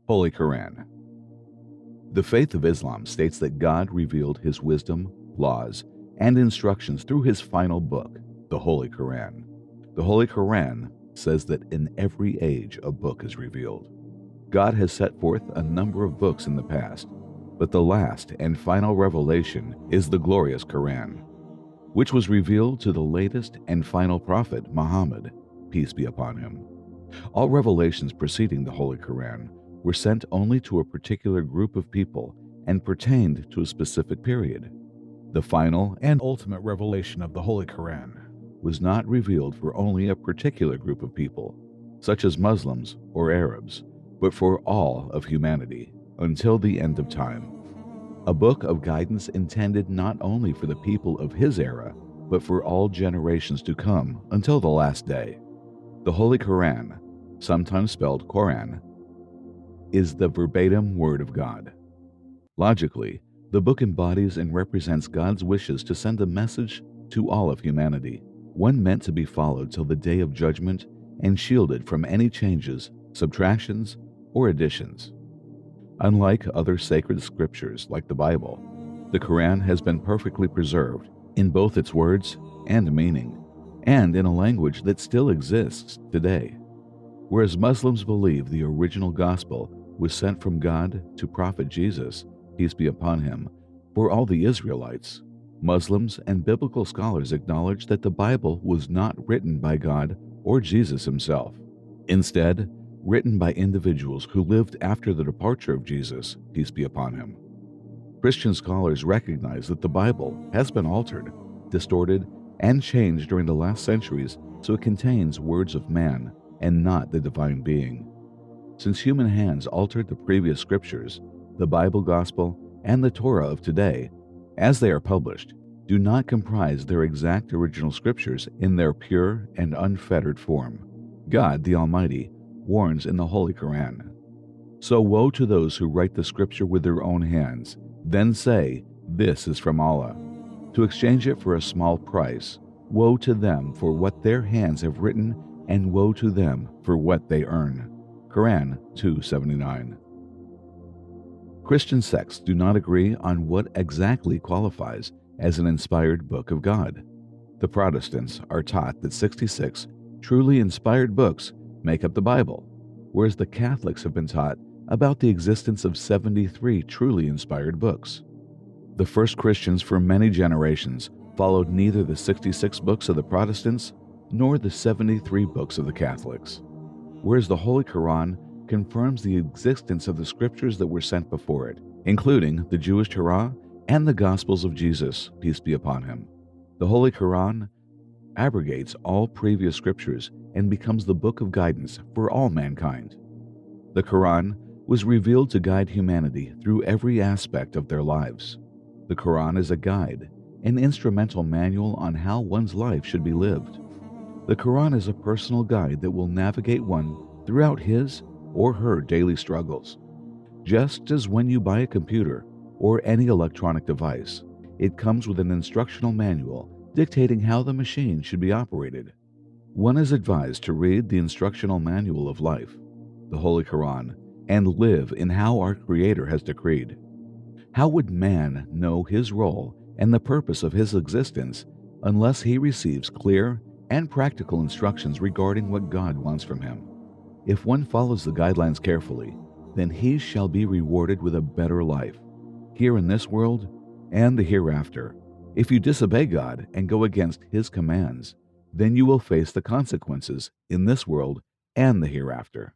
Holy Quran. The faith of Islam states that God revealed His wisdom, laws, and instructions through His final book, the Holy Quran. The Holy Quran says that in every age a book is revealed. God has set forth a number of books in the past, but the last and final revelation is the glorious Quran, which was revealed to the latest and final prophet, Muhammad, peace be upon him. All revelations preceding the Holy Quran were sent only to a particular group of people and pertained to a specific period. The final and ultimate revelation of the Holy Quran was not revealed for only a particular group of people, such as Muslims or Arabs, but for all of humanity until the end of time. A book of guidance intended not only for the people of his era, but for all generations to come until the last day. The Holy Quran, sometimes spelled Quran, is the verbatim word of God. Logically, the book embodies and represents God's wishes to send a message to all of humanity, one meant to be followed till the day of judgment and shielded from any changes, subtractions, or additions. Unlike other sacred scriptures like the Bible, the Quran has been perfectly preserved in both its words and meaning, and in a language that still exists today. Whereas Muslims believe the original gospel was sent from God to Prophet Jesus, peace be upon him, for all the Israelites, Muslims and biblical scholars acknowledge that the Bible was not written by God or Jesus himself. Instead, written by individuals who lived after the departure of Jesus, peace be upon him. Christian scholars recognize that the Bible has been altered, distorted, and changed during the last centuries so it contains words of man and not the divine being. Since human hands altered the previous scriptures, the Bible, Gospel, and the Torah of today, as they are published, do not comprise their exact original scriptures in their pure and unfettered form. God, the Almighty, warns in the Holy Quran, "So woe to those who write the scripture with their own hands, then say, 'This is from Allah,' to exchange it for a small price. Woe to them for what their hands have written, and woe to them for what they earn." Quran 2:79. Christian sects do not agree on what exactly qualifies as an inspired book of God. The Protestants are taught that 66 truly inspired books make up the Bible, whereas the Catholics have been taught about the existence of 73 truly inspired books. The first Christians for many generations followed neither the 66 books of the Protestants nor the 73 books of the Catholics, whereas the Holy Quran confirms the existence of the scriptures that were sent before it, including the Jewish Torah and the Gospels of Jesus, peace be upon him. The Holy Quran abrogates all previous scriptures and becomes the book of guidance for all mankind. The Quran was revealed to guide humanity through every aspect of their lives. The Quran is a guide, an instrumental manual on how one's life should be lived. The Quran is a personal guide that will navigate one throughout his or her daily struggles. Just as when you buy a computer or any electronic device, it comes with an instructional manual dictating how the machine should be operated. One is advised to read the instructional manual of life, the Holy Quran, and live in how our Creator has decreed. How would man know his role and the purpose of his existence unless he receives clear and practical instructions regarding what God wants from him? If one follows the guidelines carefully, then he shall be rewarded with a better life, here in this world and the hereafter. If you disobey God and go against His commands, then you will face the consequences in this world and the hereafter.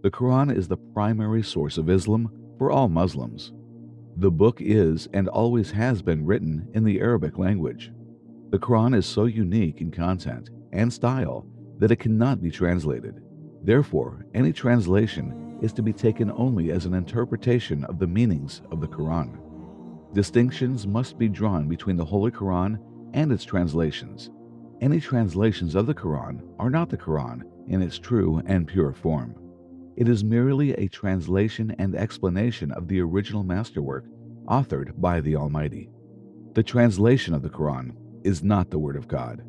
The Quran is the primary source of Islam for all Muslims. The book is and always has been written in the Arabic language. The Quran is so unique in content and style that it cannot be translated. Therefore, any translation is to be taken only as an interpretation of the meanings of the Quran. Distinctions must be drawn between the Holy Quran and its translations. Any translations of the Quran are not the Quran in its true and pure form. It is merely a translation and explanation of the original masterwork authored by the Almighty. The translation of the Quran is not the Word of God.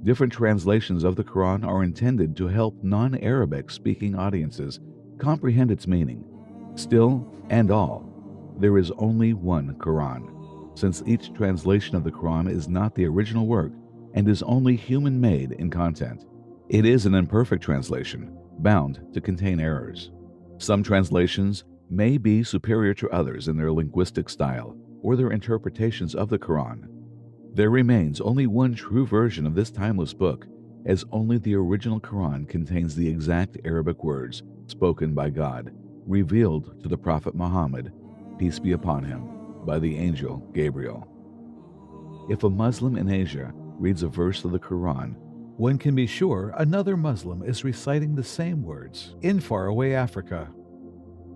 Different translations of the Quran are intended to help non-Arabic speaking audiences comprehend its meaning Still and all, there is only one Quran, since each translation of the Quran is not the original work and is only human-made in content. It is an imperfect translation, bound to contain errors. Some translations may be superior to others in their linguistic style or their interpretations of the Quran. There remains only one true version of this timeless book, as only the original Quran contains the exact Arabic words spoken by God, revealed to the Prophet Muhammad, peace be upon him, by the angel Gabriel. If a Muslim in Asia reads a verse of the Quran, one can be sure another Muslim is reciting the same words in faraway Africa.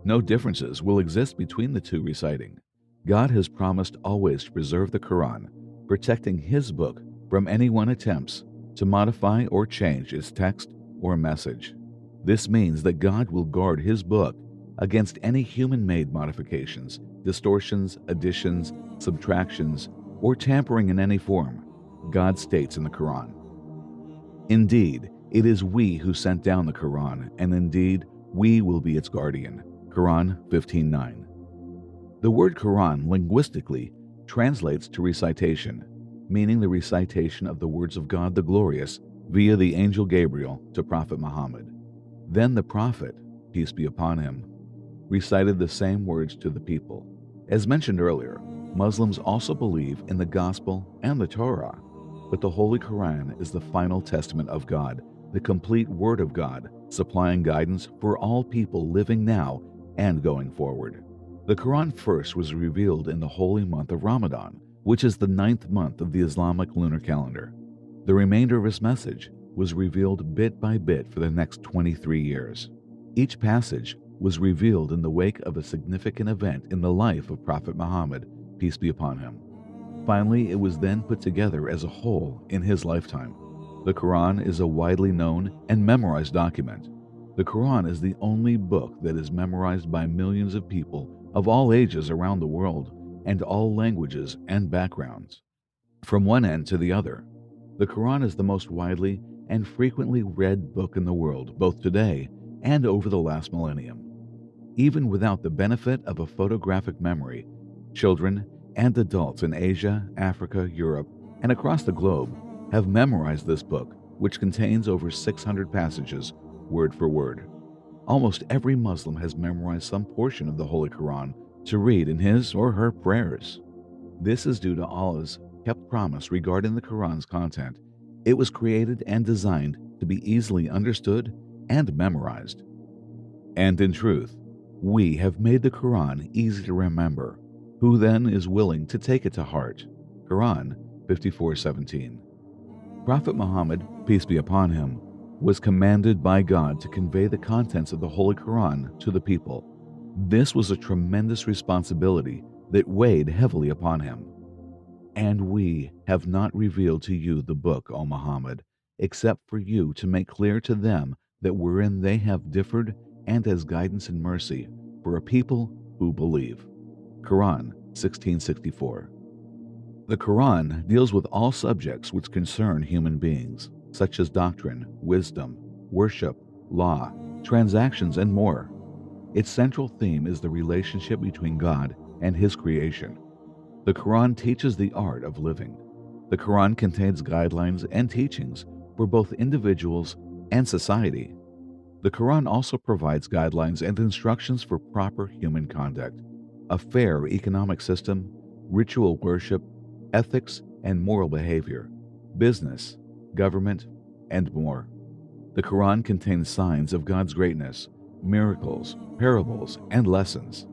No differences will exist between the two reciting. God has promised always to preserve the Quran, protecting His book from anyone attempts to modify or change its text or message. This means that God will guard His book against any human-made modifications, distortions, additions, subtractions, or tampering in any form, God states in the Quran. Indeed, it is we who sent down the Quran, and indeed, we will be its guardian. Quran 15:9. The word Quran linguistically translates to recitation, meaning the recitation of the words of God the Glorious via the angel Gabriel to Prophet Muhammad. Then the Prophet, peace be upon him, recited the same words to the people. As mentioned earlier, Muslims also believe in the Gospel and the Torah, but the Holy Quran is the final testament of God, the complete Word of God, supplying guidance for all people living now and going forward. The Quran first was revealed in the holy month of Ramadan, which is the 9th month of the Islamic lunar calendar. The remainder of its message was revealed bit by bit for the next 23 years. Each passage was revealed in the wake of a significant event in the life of Prophet Muhammad, peace be upon him. Finally, it was then put together as a whole in his lifetime. The Quran is a widely known and memorized document. The Quran is the only book that is memorized by millions of people of all ages around the world and all languages and backgrounds. From one end to the other, the Quran is the most widely and frequently read book in the world, both today and over the last millennium. Even without the benefit of a photographic memory, children and adults in Asia, Africa, Europe, and across the globe have memorized this book, which contains over 600 passages, word for word. Almost every Muslim has memorized some portion of the Holy Quran to read in his or her prayers. This is due to Allah's kept promise regarding the Quran's content. It was created and designed to be easily understood and memorized. And in truth, we have made the Quran easy to remember. Who then is willing to take it to heart? Quran 54:17. Prophet Muhammad, peace be upon him, was commanded by God to convey the contents of the Holy Quran to the people. This was a tremendous responsibility that weighed heavily upon him. And we have not revealed to you the book, O Muhammad, except for you to make clear to them that wherein they have differed and as guidance and mercy for a people who believe. Quran 1664. The Quran deals with all subjects which concern human beings, such as doctrine, wisdom, worship, law, transactions, and more. Its central theme is the relationship between God and His creation. The Quran teaches the art of living. The Quran contains guidelines and teachings for both individuals and society. The Quran also provides guidelines and instructions for proper human conduct, a fair economic system, ritual worship, ethics and moral behavior, business, government, and more. The Quran contains signs of God's greatness, miracles, parables, and lessons.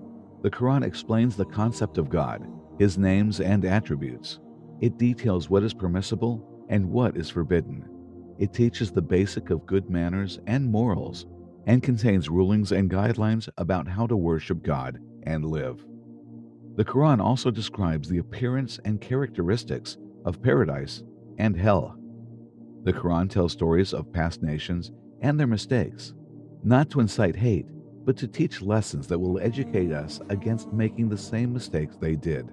The Quran explains the concept of God, His names and attributes. It details what is permissible and what is forbidden. It teaches the basic of good manners and morals, and contains rulings and guidelines about how to worship God and live. The Quran also describes the appearance and characteristics of paradise and hell. The Quran tells stories of past nations and their mistakes, not to incite hate, but to teach lessons that will educate us against making the same mistakes they did.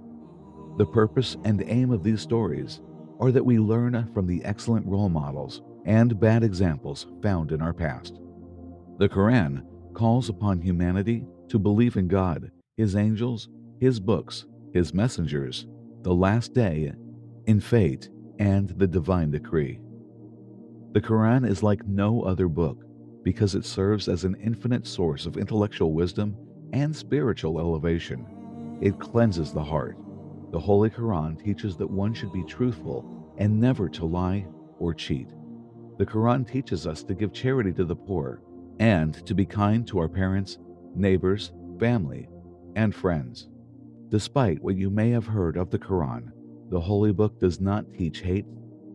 The purpose and aim of these stories are that we learn from the excellent role models and bad examples found in our past. The Quran calls upon humanity to believe in God, His angels, His books, His messengers, the last day, in fate, and the divine decree. The Quran is like no other book because it serves as an infinite source of intellectual wisdom and spiritual elevation. It cleanses the heart. The Holy Quran teaches that one should be truthful and never to lie or cheat. The Quran teaches us to give charity to the poor and to be kind to our parents, neighbors, family, and friends. Despite what you may have heard of the Quran, the Holy Book does not teach hate,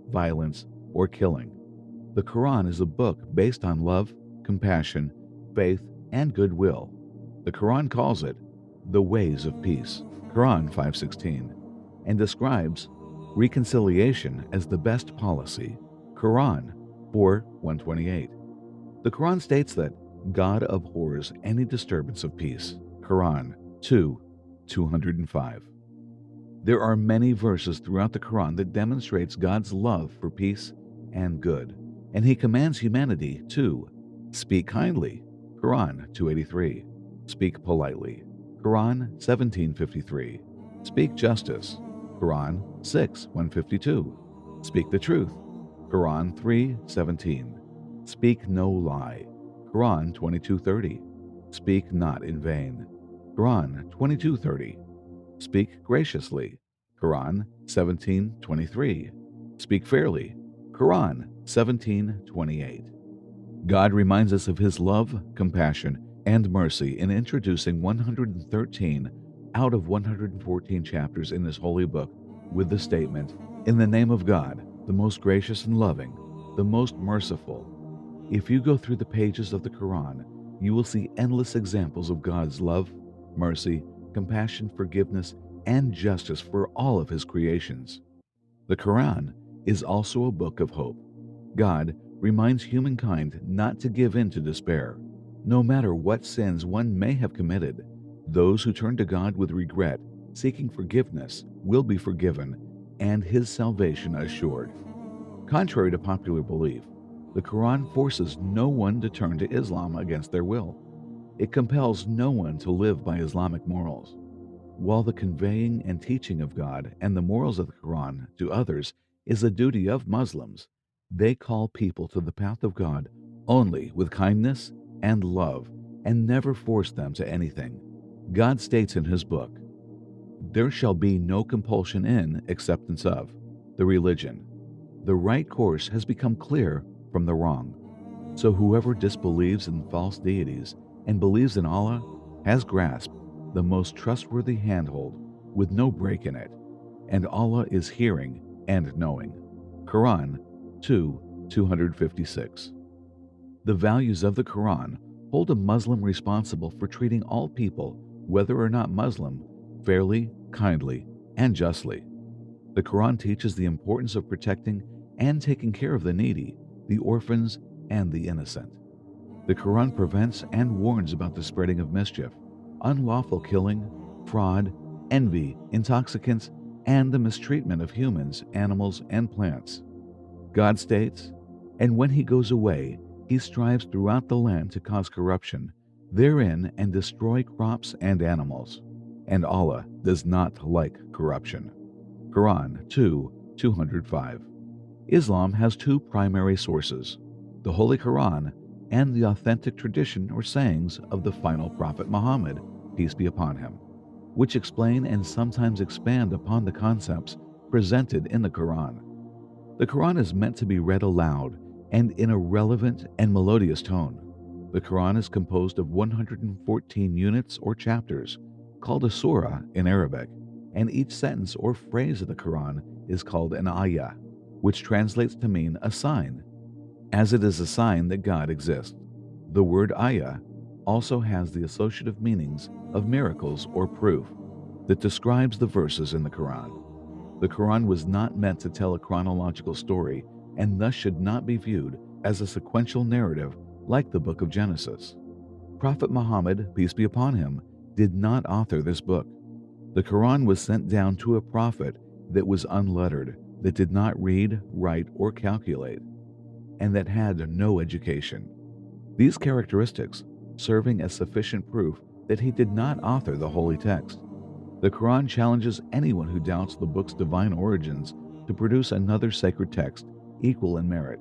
violence, or killing. The Quran is a book based on love, compassion, faith, and goodwill. The Quran calls it the ways of peace, Quran 5:16, and describes reconciliation as the best policy, Quran 4:128. The Quran states that God abhors any disturbance of peace, Quran 2:205. There are many verses throughout the Quran that demonstrates God's love for peace and good, and He commands humanity to speak kindly, Quran 2:83, speak politely, Quran 17:53, speak justice, Quran 6:152, speak the truth, Quran 3:17, speak no lie, Quran 22:30, speak not in vain, Quran 22:30, speak graciously, Quran 17:23, speak fairly, Quran 17:28. God reminds us of His love, compassion, and mercy in introducing 113 out of 114 chapters in His holy book with the statement, "In the name of God, the most gracious and loving, the most merciful." If you go through the pages of the Quran, you will see endless examples of God's love, mercy, compassion, forgiveness, and justice for all of His creations. The Quran is also a book of hope. God reminds humankind not to give in to despair. No matter what sins one may have committed, those who turn to God with regret, seeking forgiveness, will be forgiven and His salvation assured. Contrary to popular belief, the Quran forces no one to turn to Islam against their will. It compels no one to live by Islamic morals. While the conveying and teaching of God and the morals of the Quran to others is a duty of Muslims, they call people to the path of God only with kindness and love and never force them to anything. God states in His book, "There shall be no compulsion in acceptance of the religion. The right course has become clear from the wrong. So whoever disbelieves in false deities and believes in Allah has grasped the most trustworthy handhold with no break in it, and Allah is hearing and knowing." Quran 2:256. The values of the Quran hold a Muslim responsible for treating all people, whether or not Muslim, fairly, kindly, and justly. The Quran teaches the importance of protecting and taking care of the needy, the orphans, and the innocent. The Quran prevents and warns about the spreading of mischief, unlawful killing, fraud, envy, intoxicants, and the mistreatment of humans, animals, and plants. God states, "And when He goes away, He strives throughout the land to cause corruption therein and destroy crops and animals. And Allah does not like corruption." Quran 2:205. Islam has two primary sources, the Holy Quran and the authentic tradition or sayings of the final Prophet Muhammad, peace be upon him, which explain and sometimes expand upon the concepts presented in the Quran. The Quran is meant to be read aloud and in a relevant and melodious tone. The Quran is composed of 114 units or chapters, called a surah in Arabic, and each sentence or phrase of the Quran is called an ayah, which translates to mean a sign, as it is a sign that God exists. The word ayah also has the associative meanings of miracles or proof that describes the verses in the Quran. The Quran was not meant to tell a chronological story and thus should not be viewed as a sequential narrative like the book of Genesis. Prophet Muhammad, peace be upon him, did not author this book. The Quran was sent down to a prophet that was unlettered, that did not read, write, or calculate, and that had no education. These characteristics, serving as sufficient proof that he did not author the holy text. The Quran challenges anyone who doubts the book's divine origins to produce another sacred text equal in merit.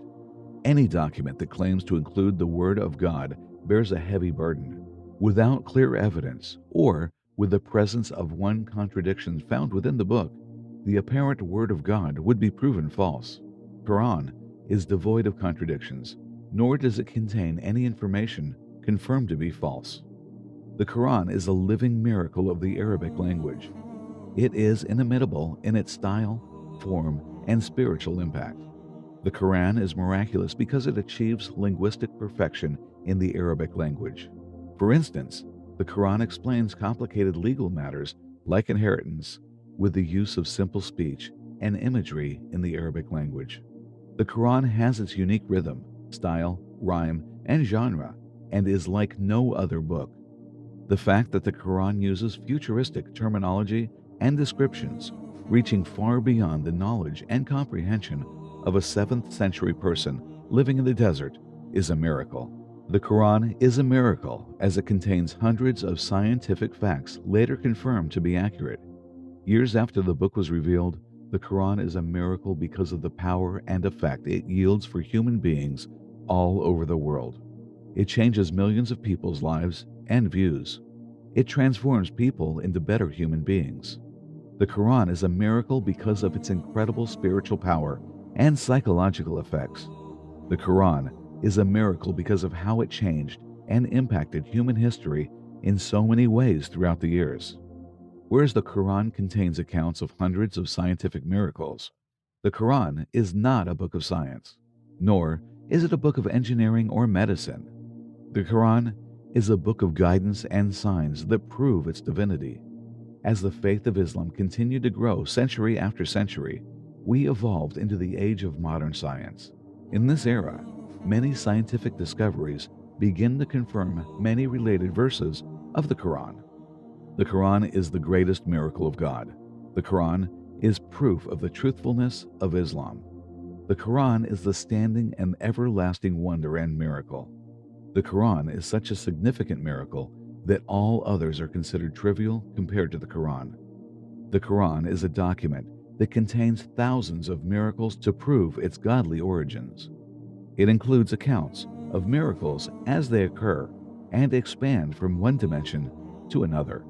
Any document that claims to include the Word of God bears a heavy burden. Without clear evidence, or with the presence of one contradiction found within the book, the apparent Word of God would be proven false. Quran is devoid of contradictions, nor does it contain any information confirmed to be false. The Quran is a living miracle of the Arabic language. It is inimitable in its style, form, and spiritual impact. The Quran is miraculous because it achieves linguistic perfection in the Arabic language. For instance, the Quran explains complicated legal matters like inheritance with the use of simple speech and imagery in the Arabic language. The Quran has its unique rhythm, style, rhyme, and genre, and is like no other book. The fact that the Quran uses futuristic terminology and descriptions, reaching far beyond the knowledge and comprehension of a 7th century person living in the desert, is a miracle. The Quran is a miracle as it contains hundreds of scientific facts later confirmed to be accurate. Years after the book was revealed, the Quran is a miracle because of the power and effect it yields for human beings all over the world. It changes millions of people's lives and views. It transforms people into better human beings. The Quran is a miracle because of its incredible spiritual power and psychological effects. The Quran is a miracle because of how it changed and impacted human history in so many ways throughout the years. Whereas the Quran contains accounts of hundreds of scientific miracles, the Quran is not a book of science, nor is it a book of engineering or medicine. The Quran is a book of guidance and signs that prove its divinity. As the faith of Islam continued to grow century after century, we evolved into the age of modern science. In this era, many scientific discoveries begin to confirm many related verses of the Quran. The Quran is the greatest miracle of God. The Quran is proof of the truthfulness of Islam. The Quran is the standing and everlasting wonder and miracle. The Quran is such a significant miracle that all others are considered trivial compared to the Quran. The Quran is a document that contains thousands of miracles to prove its godly origins. It includes accounts of miracles as they occur and expand from one dimension to another.